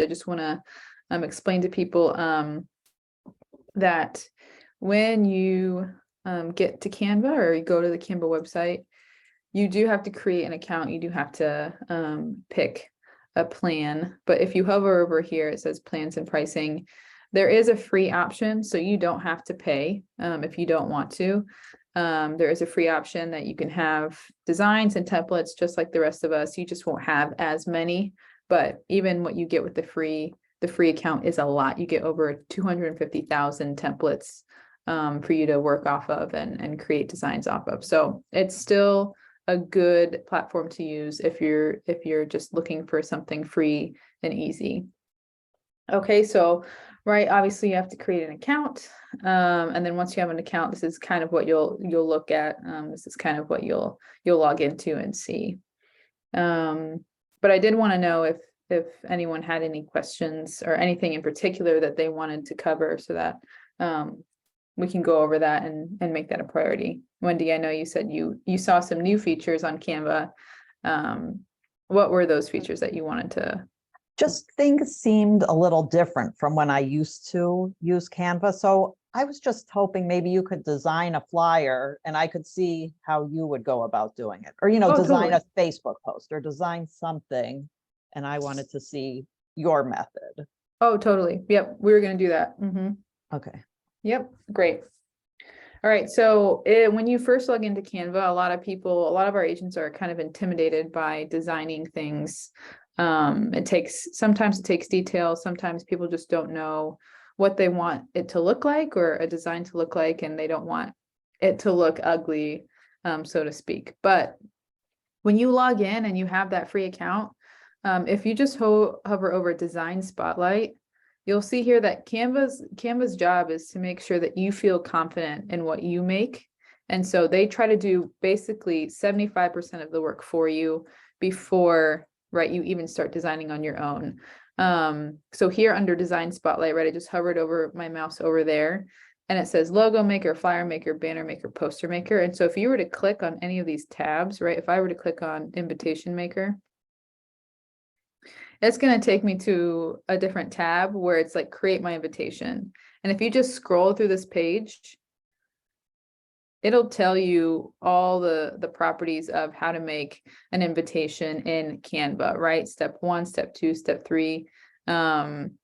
I just want to explain to people that when you get to Canva or you go to the Canva website, you do have to create an account. You do have to pick a plan. But if you hover over here, it says plans and pricing. There is a free option, so you don't have to pay if you don't want to. There is a free option that you can have designs and templates just like the rest of us. You just won't have as many, but even what you get with the free account is a lot. You get over 250,000 templates for you to work off of and create designs off of. So it's still a good platform to use if you're just looking for something free and easy. Okay, so right, obviously you have to create an account, and then once you have an account, this is kind of what you'll look at. This is kind of what you'll log into and see. But I did want to know if anyone had any questions or anything in particular that they wanted to cover, so that we can go over that and make that a priority. Wendy, I know you said you saw some new features on Canva. What were those features that you wanted to? Just things seemed a little different from when I used to use Canva. So I was just hoping maybe you could design a flyer and I could see how you would go about doing it. Or, design totally. a Facebook post or design something. And I wanted to see your method. Oh, totally. Yep. We were going to do that. Mm-hmm. Okay. Yep. Great. All right. So when you first log into Canva, a lot of our agents are kind of intimidated by designing things. Sometimes it takes detail. Sometimes people just don't know what they want it to look like or a design to look like, and they don't want it to look ugly, so to speak. But when you log in and you have that free account, if you just hover over Design Spotlight, you'll see here that Canva's job is to make sure that you feel confident in what you make. And so they try to do basically 75% of the work for you before, right, you even start designing on your own. So here under Design Spotlight, right, I just hovered over my mouse over there, and it says Logo Maker, Flyer Maker, Banner Maker, Poster Maker. And so if you were to click on any of these tabs, right, if I were to click on Invitation Maker, it's going to take me to a different tab where it's like create my invitation. And if you just scroll through this page, it'll tell you all the properties of how to make an invitation in Canva, right? Step 1, step 2, step 3. And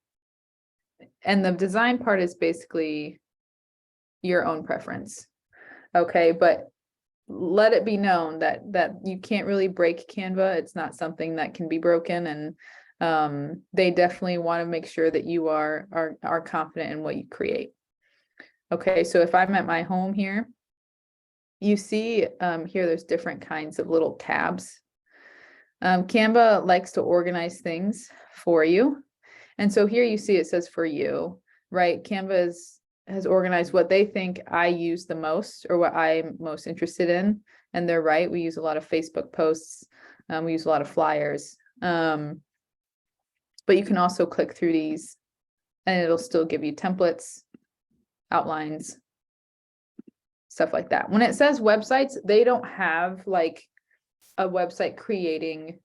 the design part is basically your own preference. Okay, but let it be known that you can't really break Canva. It's not something that can be broken, and they definitely want to make sure that you are confident in what you create. Okay, so if I'm at my home here, you see here there's different kinds of little tabs. Canva likes to organize things for you. And so here you see it says for you, right? Canva has organized what they think I use the most or what I'm most interested in. And they're right. We use a lot of Facebook posts. We use a lot of flyers. But you can also click through these and it'll still give you templates, outlines, stuff like that. When it says websites, they don't have like a website creating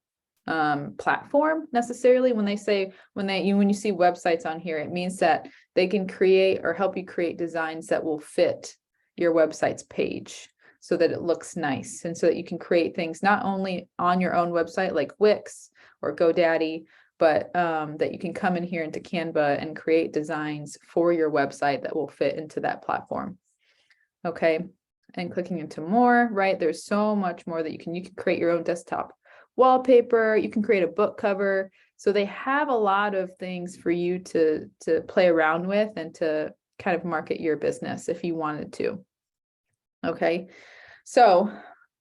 platform necessarily. When you see websites on here, it means that they can create or help you create designs that will fit your website's page so that it looks nice, and so that you can create things not only on your own website like Wix or GoDaddy, but that you can come in here into Canva and create designs for your website that will fit into that platform. Okay, and clicking into more, right? There's so much more that you can create your own desktop wallpaper. You can create a book cover. So they have a lot of things for you to play around with and to kind of market your business if you wanted to. Okay, so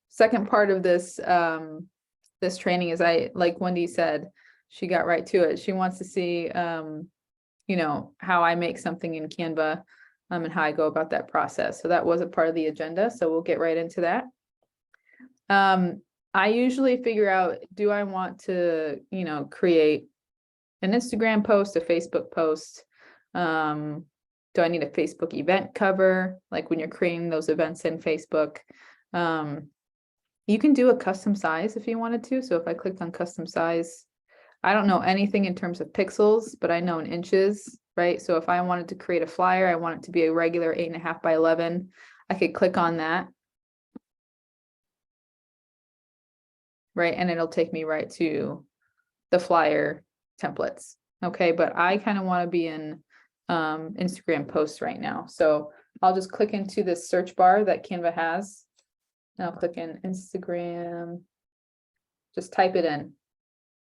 second part of this this training is, like Wendy said, she got right to it. She wants to see how I make something in Canva. And how I go about that process. So that was a part of the agenda. So we'll get right into that. I usually figure out, do I want to, create an Instagram post, a Facebook post? Do I need a Facebook event cover? Like when you're creating those events in Facebook, you can do a custom size if you wanted to. So if I clicked on custom size, I don't know anything in terms of pixels, but I know in inches, right? So if I wanted to create a flyer, I want it to be a regular 8.5 by 11. I could click on that. Right, and it'll take me right to the flyer templates. Okay, but I kind of want to be in Instagram posts right now. So I'll just click into this search bar that Canva has. And I'll click in Instagram, just type it in,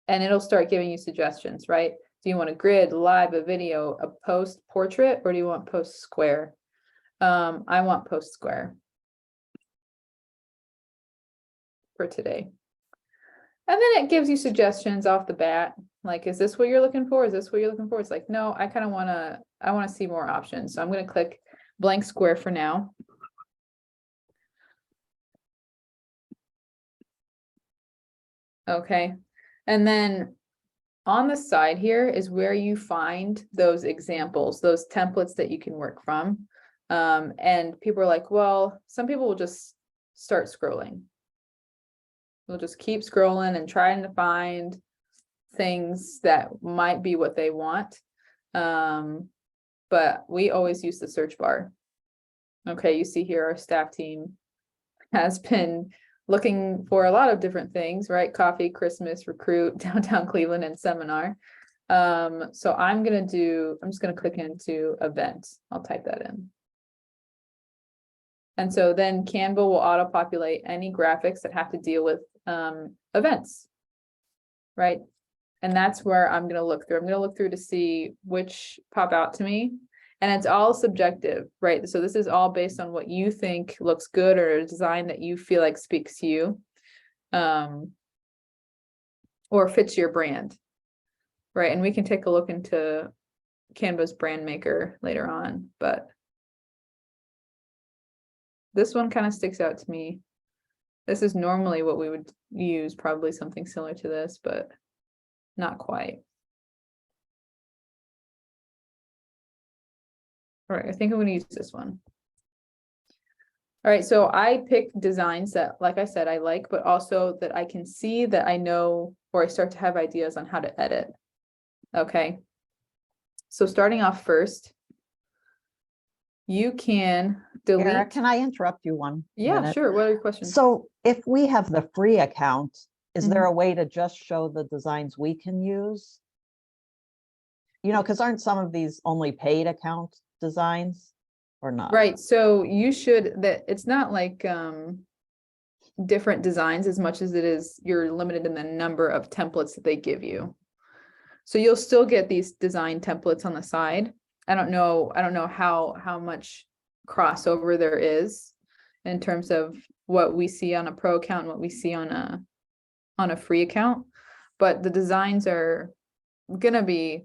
and it'll start giving you suggestions, right? Do you want a grid, live, a video, a post, portrait, or do you want post square? I want post square for today. And then it gives you suggestions off the bat. Like, is this what you're looking for? Is this what you're looking for? It's like, no, I kind of I want to see more options. So I'm going to click blank square for now. Okay. And then on the side here is where you find those examples, those templates that you can work from. And people are like, well, some people will just start scrolling. We'll just keep scrolling and trying to find things that might be what they want. But we always use the search bar. Okay, you see here our staff team has been looking for a lot of different things, right? Coffee, Christmas, recruit, downtown Cleveland, and seminar. So I'm just gonna click into events. I'll type that in. And so then Canva will auto-populate any graphics that have to deal with events, right? And that's where I'm going to look through. I'm going to look through to see which pop out to me. And it's all subjective, right? So this is all based on what you think looks good or a design that you feel like speaks to you, or fits your brand, right? And we can take a look into Canva's brand maker later on, but this one kind of sticks out to me. This is normally what we would use, probably something similar to this, but not quite. All right, I think I'm going to use this one. All right, so I pick designs that, like I said, I like, but also that I can see that I know, or I start to have ideas on how to edit. Okay. So starting off first, you can delete. Gera, can I interrupt you one Yeah, minute? sure. What are your questions? So if we have the free account, is there a way to just show the designs we can use? You know, because aren't some of these only paid account designs or not? Right. So you should, that it's not like different designs as much as it is you're limited in the number of templates that they give you. So you'll still get these design templates on the side. I don't know how much crossover there is in terms of what we see on a pro account and what we see on a free account, but the designs are gonna be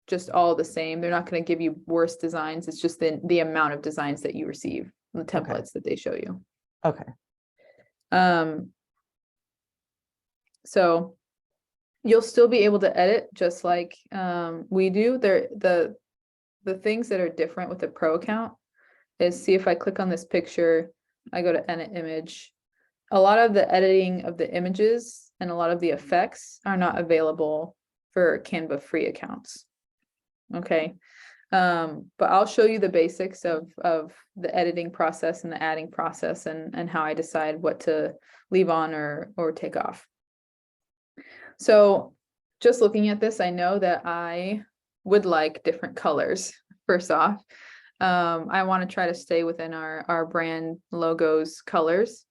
just all the same. They're not going to give you worse designs. It's just the amount of designs that you receive, the templates that they show you. Okay. So you'll still be able to edit just like we do. The things that are different with the pro account is, see if I click on this picture, I go to edit image. A lot of the editing of the images and a lot of the effects are not available for Canva free accounts. Okay. But I'll show you the basics of the editing process and the adding process and how I decide what to leave on or take off. So just looking at this, I know that I would like different colors. First off, I want to try to stay within our brand logos colors.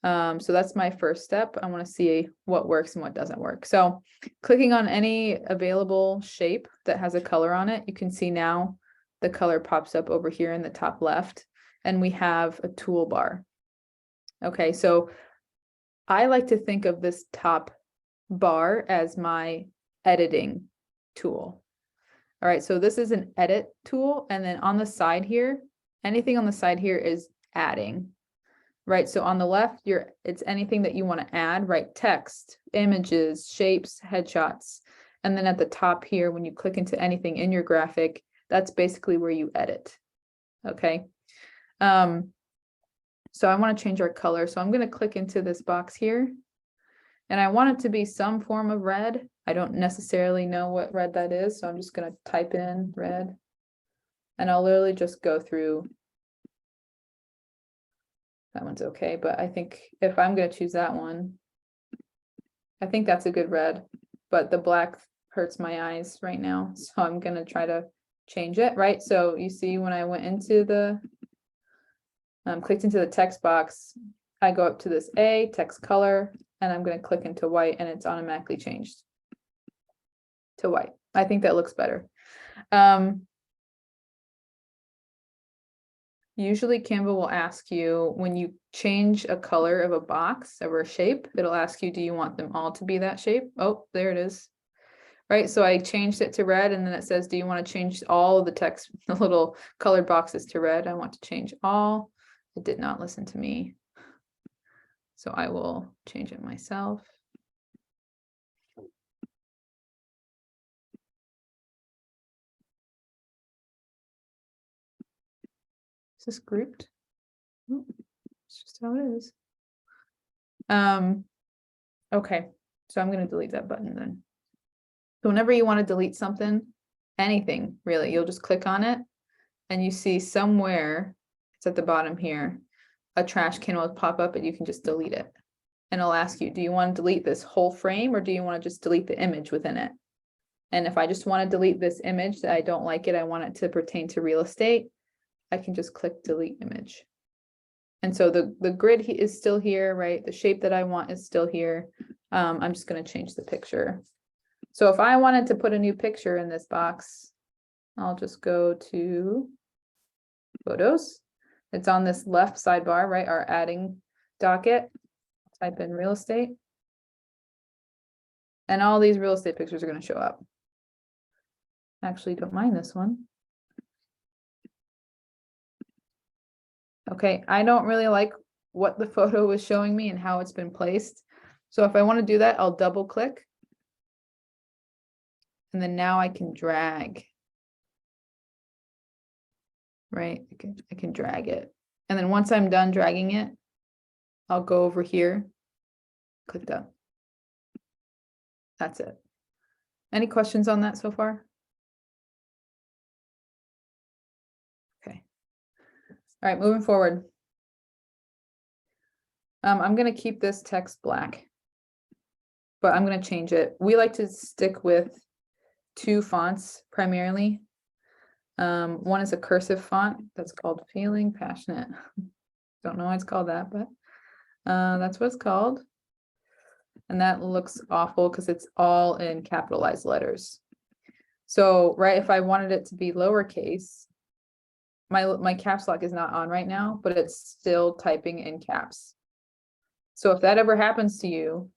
So that's my first step. I want to see what works and what doesn't work. So clicking on any available shape that has a color on it, you can see now the color pops up over here in the top left, and we have a toolbar. Okay, so I like to think of this top bar as my editing tool. All right, so this is an edit tool, and then on the side here, anything on the side here is adding. Right, so on the left, it's anything that you want to add, right? Text, images, shapes, headshots. And then at the top here, when you click into anything in your graphic, that's basically where you edit. Okay. So I want to change our color. So I'm going to click into this box here. And I want it to be some form of red. I don't necessarily know what red that is, so I'm just gonna type in red. And I'll literally just go through. That one's okay, but I think if I'm gonna choose that one, I think that's a good red, but the black hurts my eyes right now, so I'm gonna try to change it, right? So you see when I went into the, clicked into the text box, I go up to this A, text color, and I'm gonna click into white and it's automatically changed to white. I think that looks better. Usually Canva will ask you when you change a color of a box or a shape, it'll ask you, do you want them all to be that shape? Oh, there it is. Right, so I changed it to red and then it says, do you want to change all of the text, the little colored boxes to red? I want to change all. It did not listen to me. So I will change it myself. Is this grouped? It's just how it is. Okay, so I'm going to delete that button then. So whenever you want to delete something, anything really, you'll just click on it and you see somewhere, it's at the bottom here, a trash can will pop up and you can just delete it. And it'll ask you, do you want to delete this whole frame or do you want to just delete the image within it? And if I just want to delete this image that I don't like it, I want it to pertain to real estate, I can just click delete image. And so the grid is still here, right? The shape that I want is still here. I'm just going to change the picture. So if I wanted to put a new picture in this box, I'll just go to photos. It's on this left sidebar, right? Our adding docket. Type in real estate. And all these real estate pictures are going to show up. Actually, don't mind this one. Okay, I don't really like what the photo is showing me and how it's been placed. So if I want to do that, I'll double click. And then now I can drag. Right, I can drag it. And then once I'm done dragging it, I'll go over here, click done. That's it. Any questions on that so far? Okay. All right, moving forward. I'm going to keep this text black, but I'm going to change it. We like to stick with 2 fonts primarily. One is a cursive font that's called Feeling Passionate. Don't know why it's called that, but that's what it's called. And that looks awful because it's all in capitalized letters. So, right, if I wanted it to be lowercase, my caps lock is not on right now, but it's still typing in caps. So if that ever happens to you,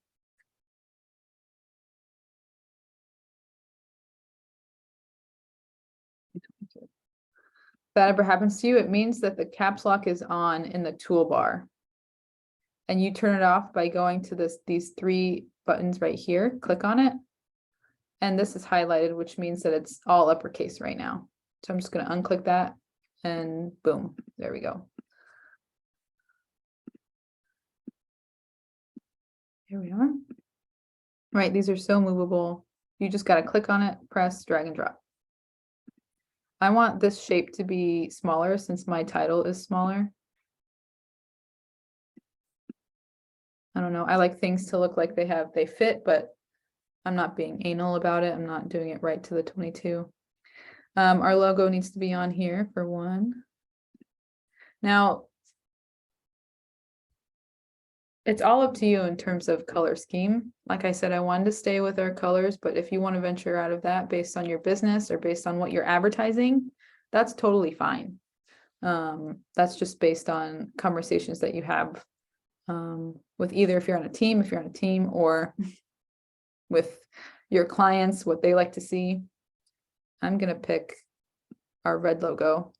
it means that the caps lock is on in the toolbar. And you turn it off by going to these 3 buttons right here, click on it. And this is highlighted, which means that it's all uppercase right now. So I'm just going to unclick that and boom, there we go. Here we are. Right, these are so movable. You just got to click on it, press, drag and drop. I want this shape to be smaller since my title is smaller. I don't know. I like things to look like they fit, but I'm not being anal about it. I'm not doing it right to the 22. Our logo needs to be on here for 1. Now, it's all up to you in terms of color scheme. Like I said, I wanted to stay with our colors, but if you want to venture out of that based on your business or based on what you're advertising, that's totally fine. That's just based on conversations that you have with either if you're on a team, or with your clients, what they like to see. I'm going to pick our red logo,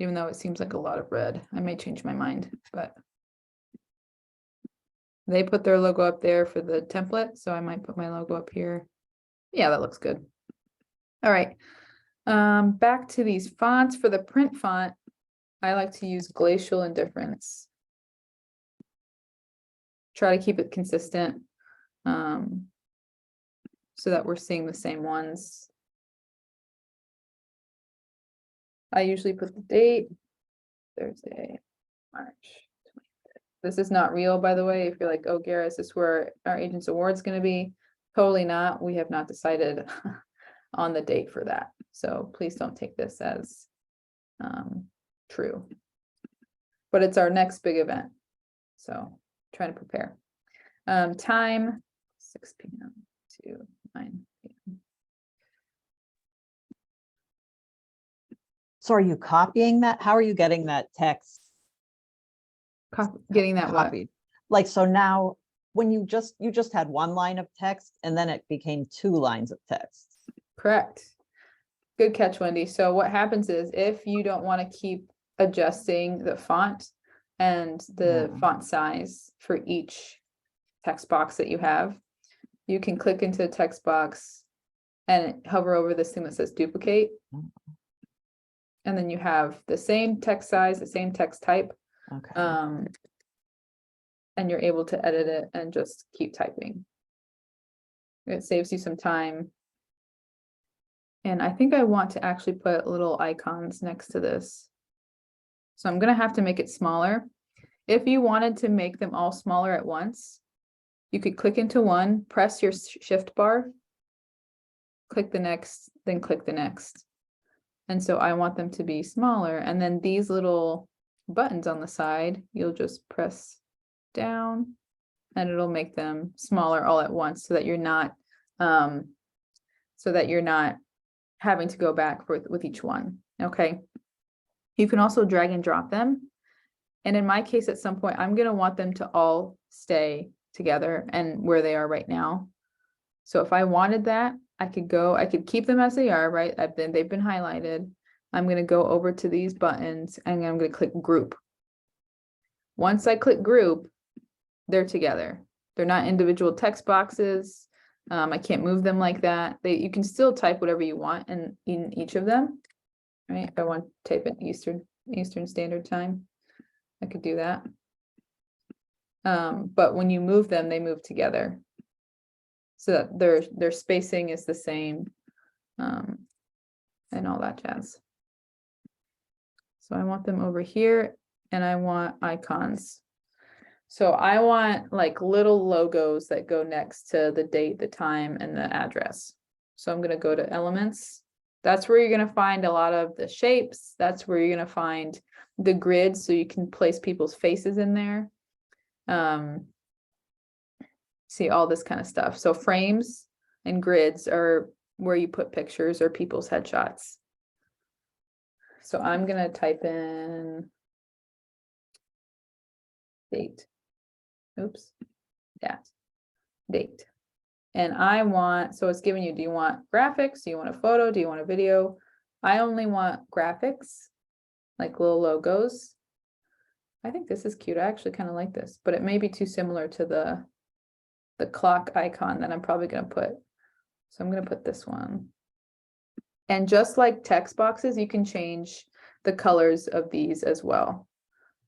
even though it seems like a lot of red. I may change my mind, but they put their logo up there for the template, so I might put my logo up here. Yeah, that looks good. All right. Back to these fonts. For the print font, I like to use Glacial Indifference. Try to keep it consistent. so that we're seeing the same ones. I usually put the date, Thursday, March 25th. This is not real, by the way. If you're like, oh, Gera, is this where our agent's award's gonna be? Totally not. We have not decided on the date for that. So please don't take this as true. But it's our next big event. So trying to prepare. Time, 6 p.m. to 9 p.m. So are you copying that? How are you getting that text Getting that what? copied? Like, so now when you just had one line of text and then it became 2 lines of text. Correct. Good catch, Wendy. So what happens is if you don't want to keep adjusting the font and the font size for each text box that you have, you can click into the text box and hover over this thing that says duplicate. And then you have the same text size, the same text type. Okay. And you're able to edit it and just keep typing. It saves you some time. And I think I want to actually put little icons next to this. So I'm going to have to make it smaller. If you wanted to make them all smaller at once, you could click into one, press your shift bar, click the next, then click the next. And so I want them to be smaller. And then these little buttons on the side, you'll just press down and it'll make them smaller all at once so that you're not having to go back with each one. Okay. You can also drag and drop them. And in my case, at some point, I'm going to want them to all stay together and where they are right now. So if I wanted that, I could keep them as they are, right? They've been highlighted. I'm going to go over to these buttons and I'm going to click group. Once I click group, they're together. They're not individual text boxes. I can't move them like that. You can still type whatever you want in each of them, right? If I want to type in Eastern Standard Time, I could do that. But when you move them, they move together, so that their spacing is the same, and all that jazz. So I want them over here, and I want icons. So I want like little logos that go next to the date, the time, and the address. So I'm going to go to elements. That's where you're going to find a lot of the shapes. That's where you're going to find the grids, so you can place people's faces in there. See all this kind of stuff. So frames and grids are where you put pictures or people's headshots. So I'm going to type in date. Oops, that date. And I want, so it's giving you, do you want graphics? Do you want a photo? Do you want a video? I only want graphics, like little logos. I think this is cute. I actually kind of like this, but it may be too similar to the clock icon that I'm probably going to put. So I'm going to put this one. And just like text boxes, you can change the colors of these as well.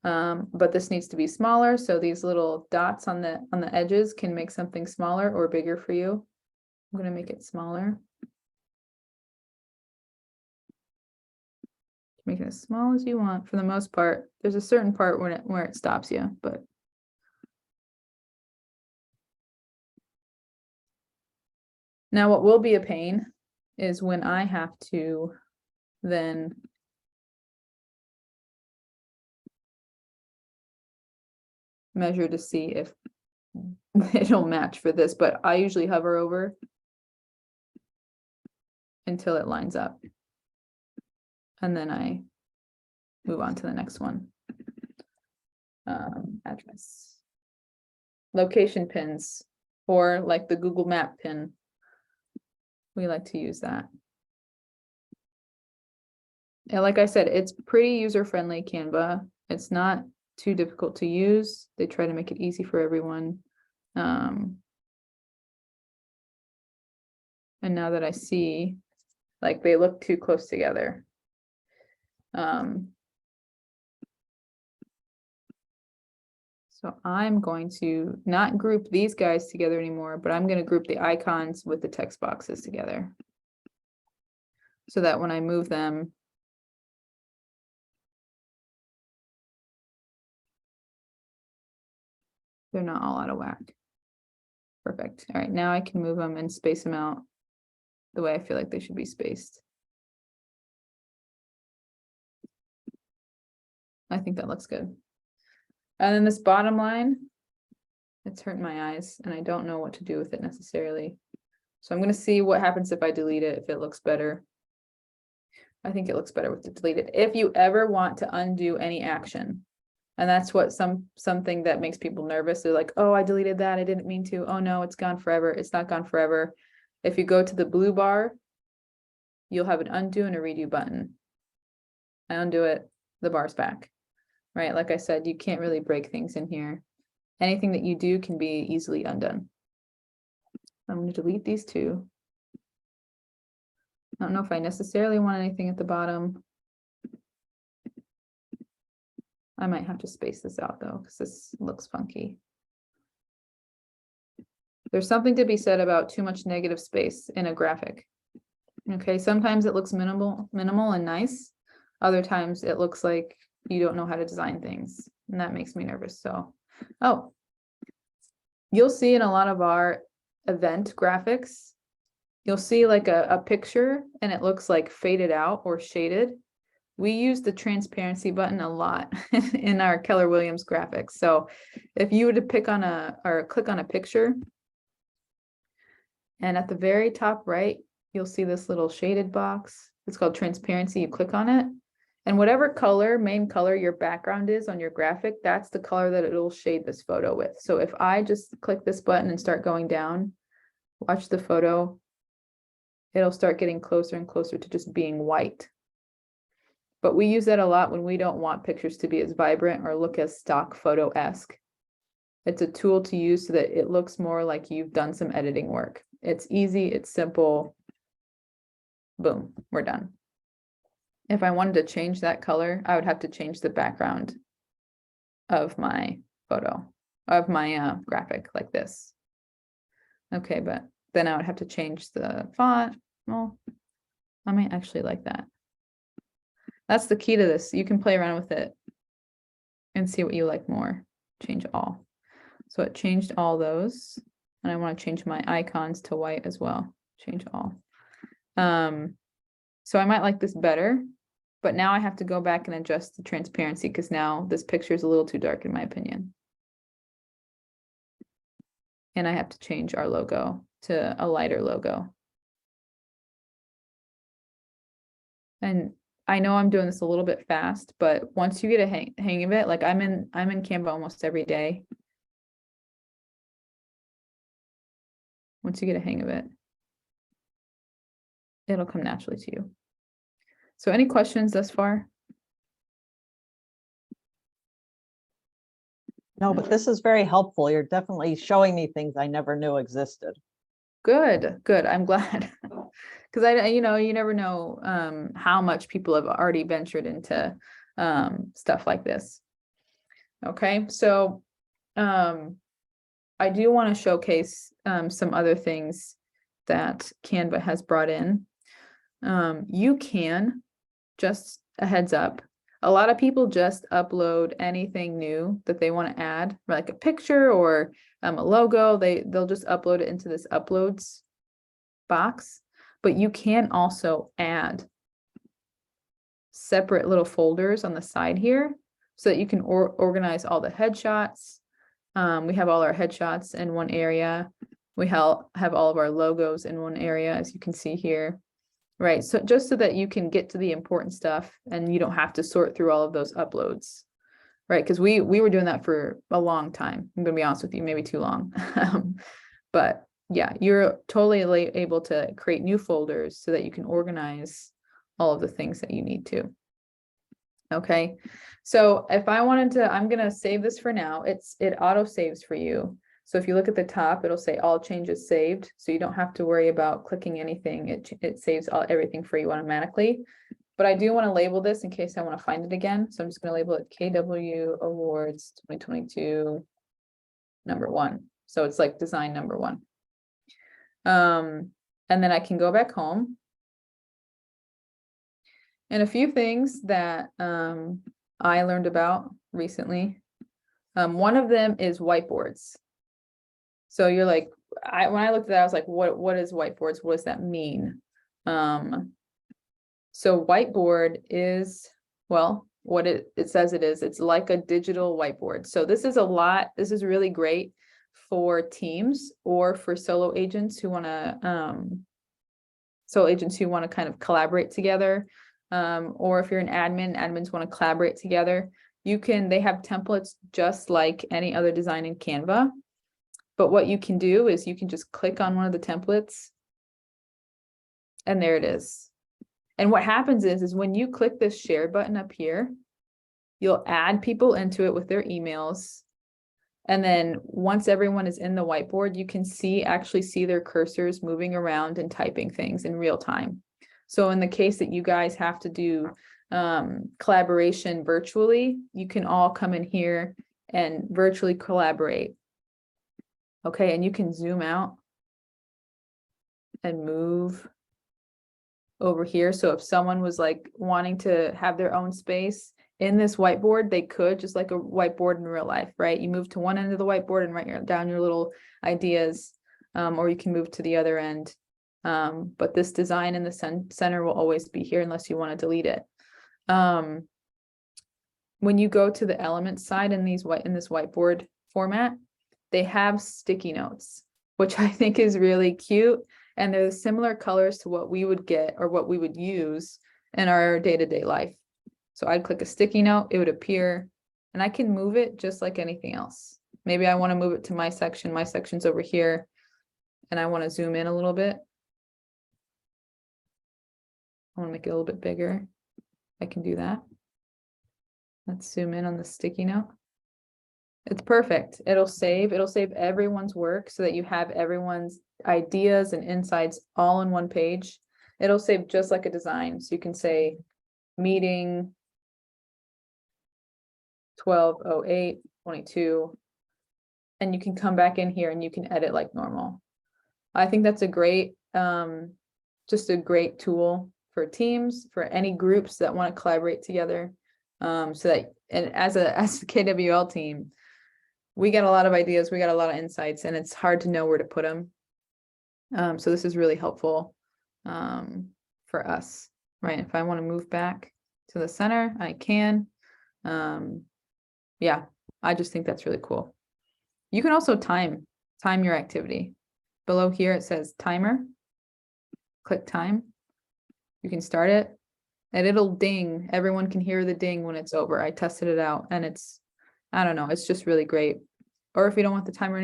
But this needs to be smaller, so these little dots on the edges can make something smaller or bigger for you. I'm going to make it smaller. Make it as small as you want for the most part. There's a certain part where it stops you, but now what will be a pain is when I have to then measure to see if it'll match for this, but I usually hover over until it lines up. And then I move on to the next one. Address. Location pins, or like the Google Map pin. We like to use that. And like I said, it's pretty user-friendly, Canva. It's not too difficult to use. They try to make it easy for everyone. And now that I see, like, they look too close together. So So I'm going to not group these guys together anymore, but I'm going to group the icons with the text boxes together. So that when I move them, they're not all out of whack. Perfect. All right, now I can move them and space them out the way I feel like they should be spaced. I think that looks good. And then this bottom line, it's hurting my eyes and I don't know what to do with it necessarily. So I'm going to see what happens if I delete it, if it looks better. I think it looks better with it deleted. If you ever want to undo any action, and that's what something that makes people nervous. They're like, oh, I deleted that. I didn't mean to. Oh no, it's gone forever. It's not gone forever. If you go to the blue bar, you'll have an undo and a redo button. I undo it, the bar's back, right? Like I said, you can't really break things in here. Anything that you do can be easily undone. I'm going to delete these two. I don't know if I necessarily want anything at the bottom. I might have to space this out though, because this looks funky. There's something to be said about too much negative space in a graphic. Okay, sometimes it looks minimal and nice. Other times it looks like you don't know how to design things, and that makes me nervous. So, oh, you'll see in a lot of our event graphics, you'll see like a picture and it looks like faded out or shaded. We use the transparency button a lot in our Keller Williams graphics. So if you were to pick on or click on a picture, and at the very top right, you'll see this little shaded box. It's called transparency. You click on it, and whatever color, main color your background is on your graphic, that's the color that it'll shade this photo with. So if I just click this button and start going down, watch the photo, it'll start getting closer and closer to just being white. But we use that a lot when we don't want pictures to be as vibrant or look as stock photo-esque. It's a tool to use so that it looks more like you've done some editing work. It's easy, it's simple. Boom, we're done. If I wanted to change that color, I would have to change the background of my photo, of my graphic like this. Okay, but then I would have to change the font. Well, I might actually like that. That's the key to this. You can play around with it and see what you like more. Change all. So it changed all those. And I want to change my icons to white as well. Change all. So I might like this better, but now I have to go back and adjust the transparency because now this picture is a little too dark in my opinion. And I have to change our logo to a lighter logo. And I know I'm doing this a little bit fast, but once you get a hang of it, like I'm in Canva almost every day. Once you get a hang of it, it'll come naturally to you. So any questions thus far? No, but this is very helpful. You're definitely showing me things I never knew existed. Good, good. I'm glad. Because you never know how much people have already ventured into stuff like this. Okay, so I do want to showcase some other things that Canva has brought in. You can, just a heads up, a lot of people just upload anything new that they want to add, like a picture or a logo. They'll just upload it into this uploads box. But you can also add separate little folders on the side here so that you can organize all the headshots. We have all our headshots in one area. We have all of our logos in one area, as you can see here. Right, so just so that you can get to the important stuff and you don't have to sort through all of those uploads, right? Because we were doing that for a long time. I'm gonna be honest with you, maybe too long. But yeah, you're totally able to create new folders so that you can organize all of the things that you need to. Okay, so if I wanted to, I'm gonna save this for now. It auto saves for you. So if you look at the top, it'll say all changes saved. So you don't have to worry about clicking anything. It saves everything for you automatically. But I do want to label this in case I want to find it again. So I'm just going to label it KW Awards 2022 number one. So it's like design number one. And then I can go back home. And a few things that I learned about recently. One of them is whiteboards. So you're like, when I looked at that, I was like, what is whiteboards? What does that mean? So whiteboard is, well, what it says it is. It's like a digital whiteboard. So this is really great for teams or for solo agents who want to kind of collaborate together. Or if you're an admins want to collaborate together, they have templates just like any other design in Canva. But what you can do is you can just click on one of the templates and there it is. And what happens is when you click this share button up here, you'll add people into it with their emails. And then once everyone is in the whiteboard, you can actually see their cursors moving around and typing things in real time. So in the case that you guys have to do collaboration virtually, you can all come in here and virtually collaborate. Okay, and you can zoom out and move over here. So if someone was like wanting to have their own space in this whiteboard, they could, just like a whiteboard in real life, right? You move to one end of the whiteboard and write down your little ideas, or you can move to the other end. But this design in the center will always be here unless you want to delete it. When you go to the elements side in this whiteboard format, they have sticky notes, which I think is really cute. And they're similar colors to what we would get or what we would use in our day-to-day life. So I'd click a sticky note, it would appear, and I can move it just like anything else. Maybe I want to move it to my section. My section's over here, and I want to zoom in a little bit. I want to make it a little bit bigger. I can do that. Let's zoom in on the sticky note. It's perfect. It'll save everyone's work so that you have everyone's ideas and insights all in one page. It'll save just like a design. So you can say meeting 12/08/22, and you can come back in here and you can edit like normal. I think that's a great, just a great tool for teams, for any groups that want to collaborate together. So that, and as a KWL team, we get a lot of ideas, we got a lot of insights, and it's hard to know where to put them. So this is really helpful for us, right? If I want to move back to the center, I can. Yeah, I just think that's really cool. You can also time your activity. Below here it says timer. Click time. You can start it and it'll ding. Everyone can hear the ding when it's over. I tested it out and it's, I don't know, it's just really great. Or if you don't want the timer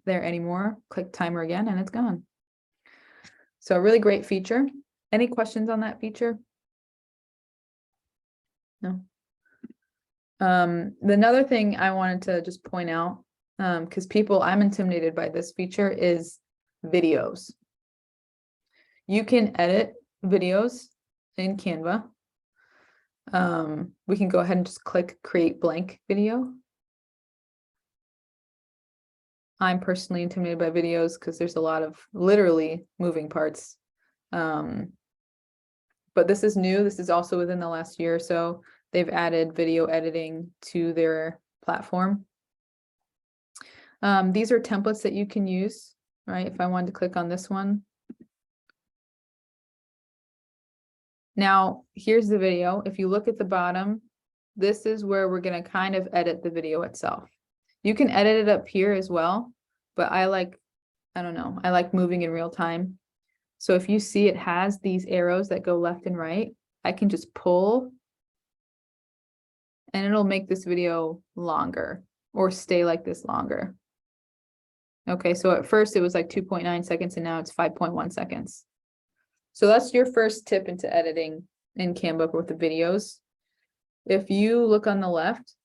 there anymore, click timer again and it's gone. So a really great feature. Any questions on that feature? No. Another thing I wanted to just point out, because I'm intimidated by this feature, is videos. You can edit videos in Canva. We can go ahead and just click create blank video. I'm personally intimidated by videos because there's a lot of literally moving parts. But this is new. This is also within the last year or so. They've added video editing to their platform. These are templates that you can use, right? If I wanted to click on this one. Now, here's the video. If you look at the bottom, this is where we're going to kind of edit the video itself. You can edit it up here as well, but I don't know, I like moving in real time. So if you see it has these arrows that go left and right, I can just pull and it'll make this video longer or stay like this longer. Okay, so at first it was like 2.9 seconds and now it's 5.1 seconds. So that's your first tip into editing in Canva with the videos. If you look on the left,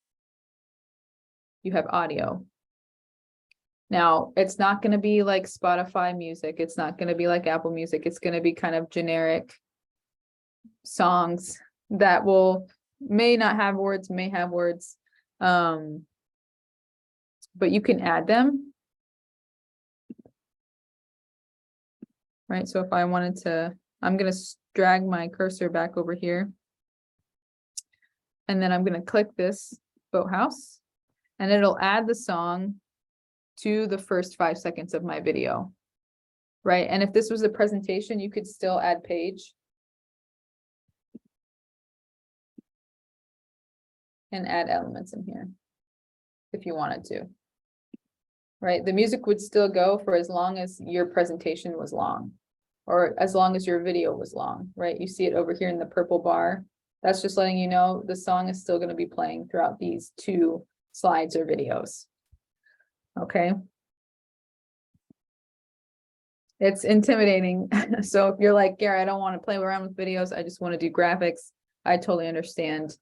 you have audio. Now, it's not going to be like Spotify music. It's not going to be like Apple Music. It's going to be kind of generic songs that may not have words, may have words. But but you can add them. Right, so if I wanted to, I'm gonna drag my cursor back over here. And then I'm gonna click this boathouse, and it'll add the song to the first 5 seconds of my video. Right, and if this was a presentation, you could still add page. And add elements in here if you wanted to. Right, the music would still go for as long as your presentation was long, or as long as your video was long, right? You see it over here in the purple bar. That's just letting you know the song is still going to be playing throughout these 2 slides or videos. Okay. It's intimidating. So if you're like, Gera, I don't want to play around with videos, I just want to do graphics, I totally understand.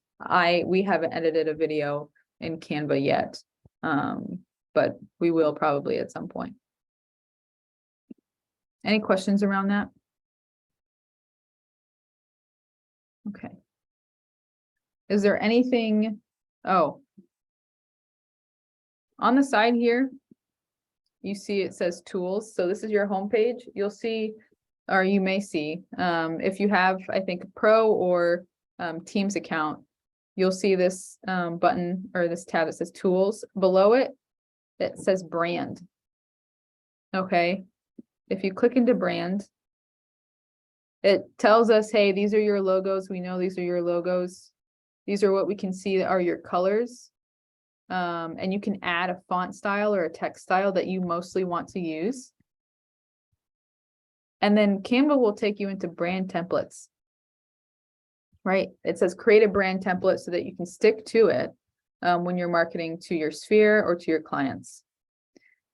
We haven't edited a video in Canva yet, but we will probably at some point. Any questions around that? Okay. Is there anything, oh, on the side here, you see it says tools. So this is your home page. You'll see, or you may see, if you have, I think, Pro or Teams account, you'll see this button or this tab that says tools. Below it, it says brand. Okay. If you click into brand, it tells us, hey, these are your logos. We know these are your logos. These are what we can see that are your colors. And you can add a font style or a text style that you mostly want to use. And then Canva will take you into brand templates. Right? It says create a brand template so that you can stick to it when you're marketing to your sphere or to your clients.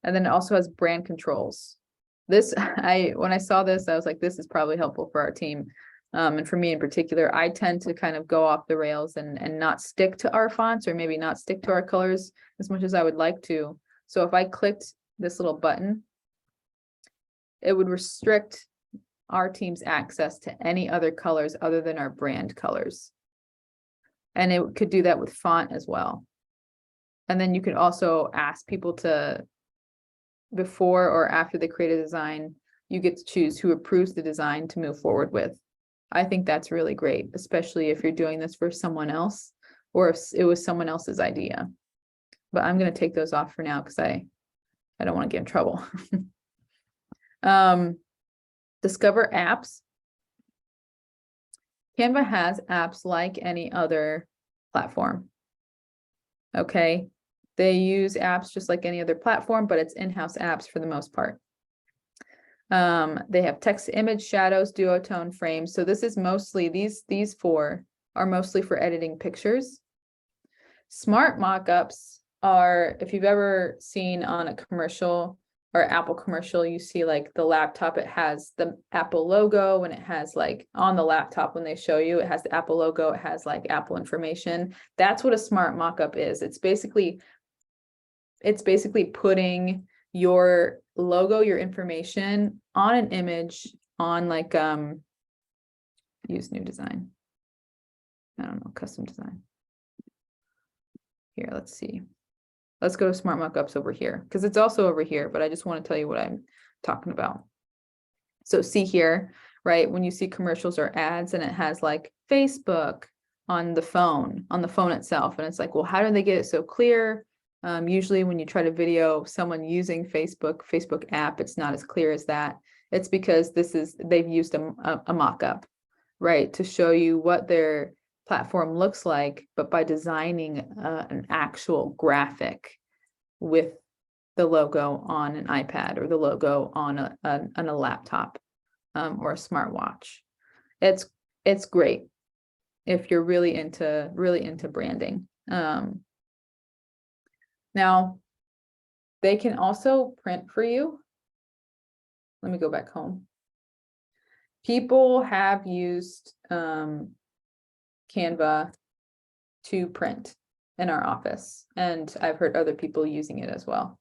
And then it also has brand controls. This, when I saw this, I was like, this is probably helpful for our team. And for me in particular, I tend to kind of go off the rails and not stick to our fonts, or maybe not stick to our colors as much as I would like to. So if I clicked this little button, it would restrict our team's access to any other colors other than our brand colors. And it could do that with font as well. And then you could also ask people to, before or after they create a design, you get to choose who approves the design to move forward with. I think that's really great, especially if you're doing this for someone else or if it was someone else's idea. But I'm going to take those off for now because I don't want to get in trouble. Discover apps. Canva has apps like any other platform. Okay. They use apps just like any other platform, but it's in-house apps for the most part. They have text to image, shadows, duotone, frames. So this is mostly, these 4 are mostly for editing pictures. Smart mockups are, if you've ever seen on a commercial or Apple commercial, you see like the laptop, it has the Apple logo, and it has like on the laptop when they show you, it has the Apple logo, it has like Apple information. That's what a smart mockup is. It's basically putting your logo, your information on an image on like use new design. I don't know, custom design. Here, let's see. Let's go to smart mockups over here because it's also over here, but I just want to tell you what I'm talking about. So see here, right? When you see commercials or ads and it has like Facebook on the phone itself. And it's like, well, how do they get it so clear? Usually when you try to video someone using Facebook app, it's not as clear as that. It's because they've used a mock-up, right? To show you what their platform looks like, but by designing an actual graphic with the logo on an iPad or the logo on a laptop or a smartwatch. It's great if you're really into branding. Now, they can also print for you. Let me go back home. People have used Canva to print in our office, and I've heard other people using it as well.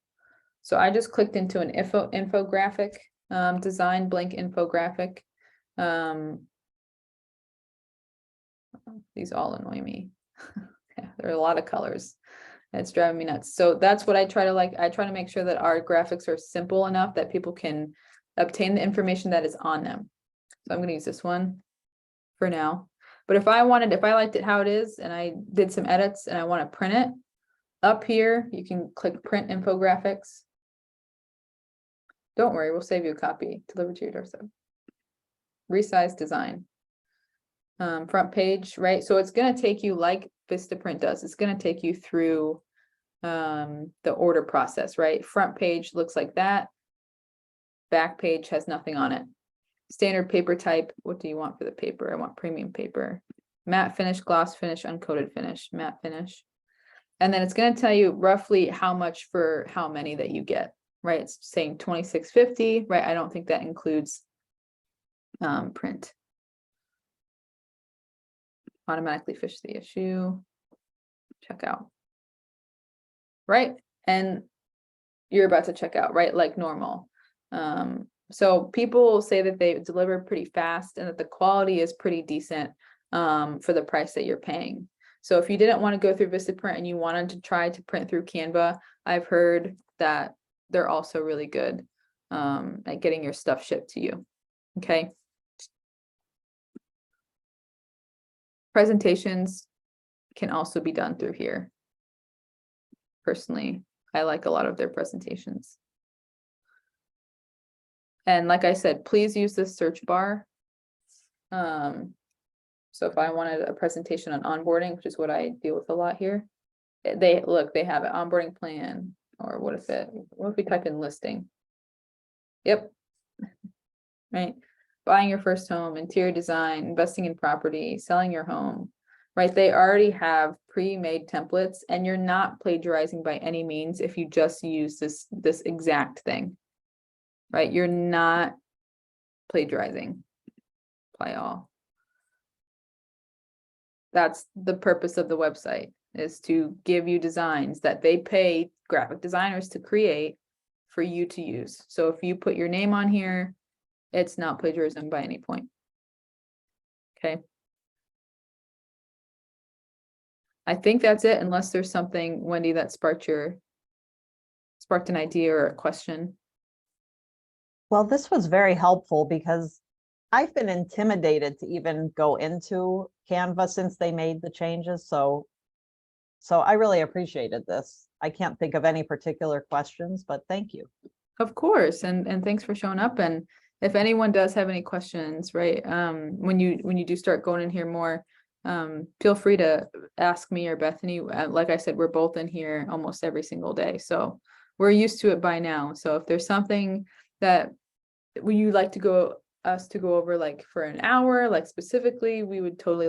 So I just clicked into an infographic design, blank infographic. These all annoy me. Yeah, there are a lot of colors. and it's driving me nuts. So that's what I try to like. I try to make sure that our graphics are simple enough that people can obtain the information that is on them. So I'm going to use this one for now. But if I liked it how it is, and I did some edits and I want to print it, up here, you can click print infographics. Don't worry, we'll save you a copy, delivered to your doorstep. Resize design. Front page, right? So it's going to take you like Vistaprint does. It's going to take you through the order process, right? Front page looks like that. Back page has nothing on it. Standard paper type. What do you want for the paper? I want premium paper. Matte finish, gloss finish, uncoated finish, matte finish. And then it's going to tell you roughly how much for how many that you get, right? It's saying $26.50, right? I don't think that includes print. Automatically fish the issue. Check out. Right? And you're about to check out, right? Like normal. So people say that they deliver pretty fast and that the quality is pretty decent for the price that you're paying. So if you didn't want to go through Vistaprint and you wanted to try to print through Canva, I've heard that they're also really good at getting your stuff shipped to you. Okay. Presentations can also be done through here. Personally, I like a lot of their presentations. And like I said, please use this search bar. So if I wanted a presentation on onboarding, which is what I deal with a lot here, they have an onboarding plan. Or what if we type in listing? Yep. Right. Buying your first home, interior design, investing in property, selling your home, right? They already have pre-made templates, and you're not plagiarizing by any means if you just use this exact thing, right? You're not plagiarizing. Apply all. That's the purpose of the website, is to give you designs that they pay graphic designers to create for you to use. So if you put your name on here, it's not plagiarism by any point. Okay. I think that's it, unless there's something, Wendy, that sparked an idea or a question. Well, this was very helpful because I've been intimidated to even go into Canva since they made the changes. So I really appreciated this. I can't think of any particular questions, but thank you. Of course, and thanks for showing up. And if anyone does have any questions, right, when you do start going in here more, feel free to ask me or Bethany. Like I said, we're both in here almost every single day, so we're used to it by now. So if there's something that you like us to go over, like for an hour, like specifically, we would totally